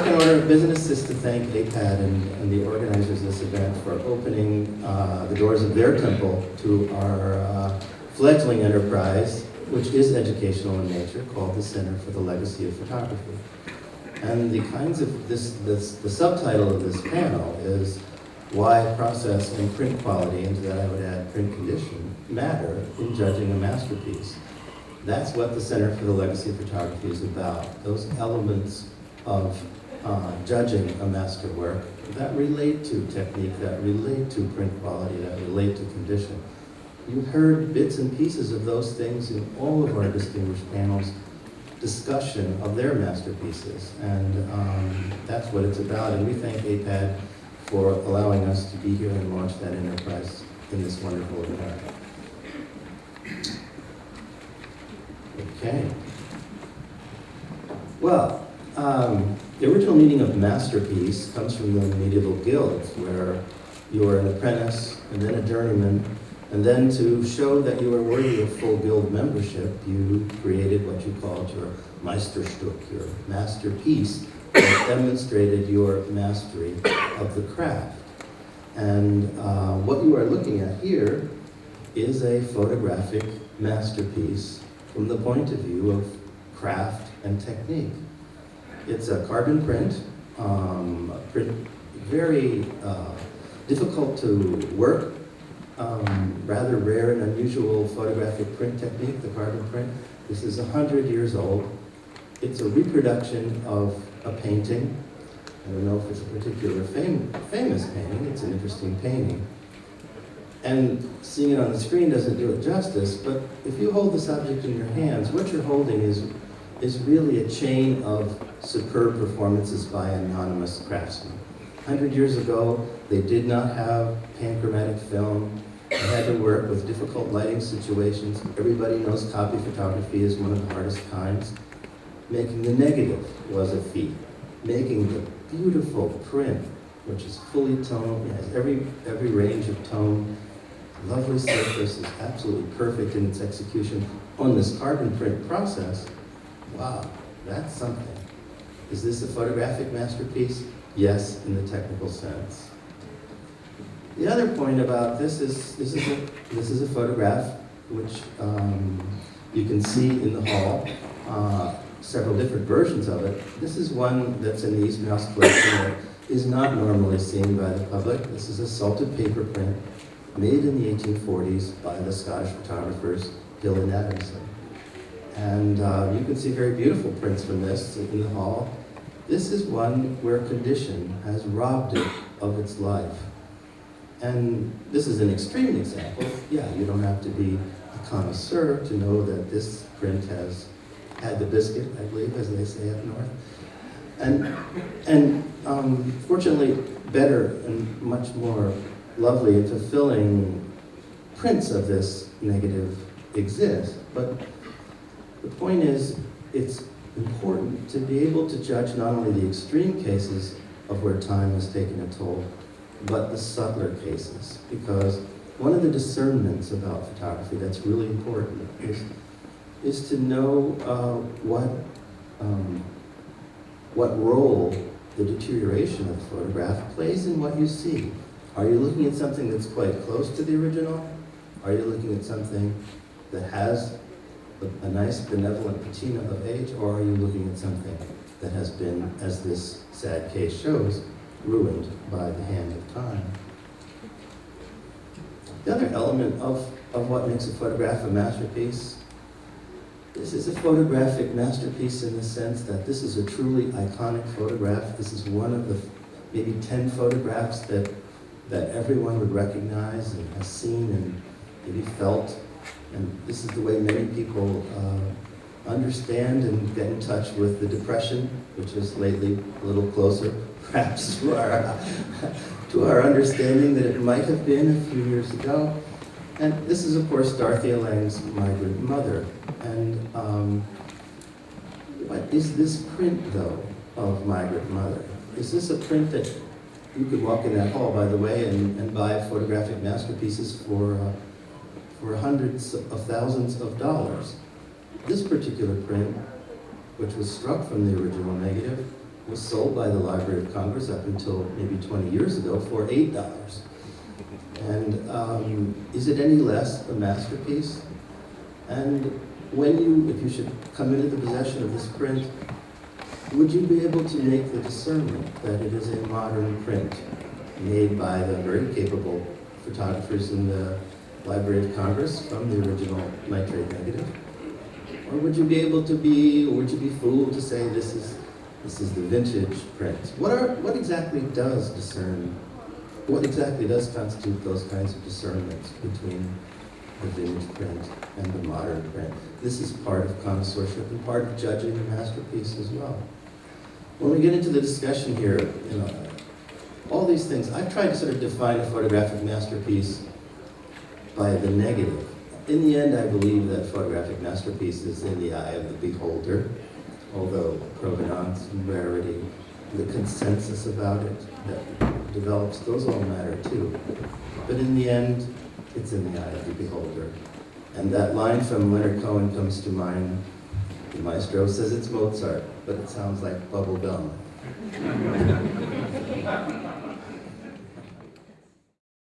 second order of business is to thank AIPAD and the organizers of this event for opening the doors of their temple to our fledgling enterprise, which is educational in nature, called the Center for the Legacy of Photography. And the kinds of the subtitle of this panel is why process and print quality, and to that I would add print condition, matter in judging a masterpiece. That's what the Center for the Legacy of Photography is about, those elements of judging a masterwork that relate to technique, that relate to print quality, that relate to condition. You heard bits and pieces of those things in all of our distinguished panels' discussion of their masterpieces, and that's what it's about. And we thank AIPAD for allowing us to be here and launch that enterprise in this wonderful event. Okay. Well, the original meaning of masterpiece comes from the medieval guilds, where you were an apprentice and then a journeyman, and then to show that you were worthy of full guild membership, you created what you called your Meisterstück, your masterpiece that demonstrated your mastery of the craft. And what you are looking at here is a photographic masterpiece from the point of view of craft and technique. It's a carbon print, very difficult to work, rather rare and unusual photographic print technique, the carbon print. This is 100 years old. It's a reproduction of a painting. I don't know if it's a particular famous painting. It's an interesting painting. And seeing it on the screen doesn't do it justice, but if you hold this object in your hands, what you're holding is really a chain of superb performances by anonymous craftsmen. 100 years ago, they did not have panchromatic film. They had to work with difficult lighting situations. Everybody knows copy photography is one of the hardest kinds. Making the negative was a feat. Making the beautiful print, which is fully toned, it has every range of tone, lovely surface, is absolutely perfect in its execution on this carbon print process. Wow, that's something. Is this a photographic masterpiece? Yes, in the technical sense. The other point about this is this is a photograph which you can see in the hall, several different versions of it. This is one that's in the East Mouse collection that is not normally seen by the public. This is a salted paper print made in the 1840s by the Scottish photographers Hill and Adamson. And you can see very beautiful prints from this in the hall. This is one where condition has robbed it of its life. And this is an extreme example. Yeah, you don't have to be a connoisseur to know that this print has had the biscuit, I believe, as they say up north. And fortunately, better and much more lovely and fulfilling prints of this negative exist. But the point is, it's important to be able to judge not only the extreme cases of where time has taken a toll, but the subtler cases. Because one of the discernments about photography that's really important is to know what role the deterioration of the photograph plays in what you see. Are you looking at something that's quite close to the original? Are you looking at something that has a nice benevolent patina of age, or are you looking at something that has been, as this sad case shows, ruined by the hand of time? The other element of what makes a photograph a masterpiece, this is a photographic masterpiece in the sense that this is a truly iconic photograph. This is one of the maybe 10 photographs that everyone would recognize and has seen and maybe felt. And this is the way many people understand and get in touch with the Depression, which is lately a little closer, perhaps, to our understanding that it might have been a few years ago. And this is, of course, Dorothea Lange's Migrant Mother. And what is this print, though, of Migrant Mother? Is this a print that you could walk in that hall, by the way, and buy photographic masterpieces for hundreds of thousands of dollars? This particular print, which was struck from the original negative, was sold by the Library of Congress up until maybe 20 years ago for $8. And is it any less a masterpiece? And if you should come into the possession of this print, would you be able to make the discernment that it is a modern print made by the very capable photographers in the Library of Congress from the original nitrate negative? Or would you be fooled to say this is the vintage print? What exactly does constitute those kinds of discernments between the vintage print and the modern print? This is part of connoisseurship and part of judging a masterpiece as well. When we get into the discussion here, all these things, I've tried to sort of define a photographic masterpiece by the negative. In the end, I believe that photographic masterpiece is in the eye of the beholder, although provenance and rarity, the consensus about it that develops, those all matter too. But in the end, it's in the eye of the beholder. And that line from Leonard Cohen comes to mind. The maestro says it's Mozart, but it sounds like bubble gum.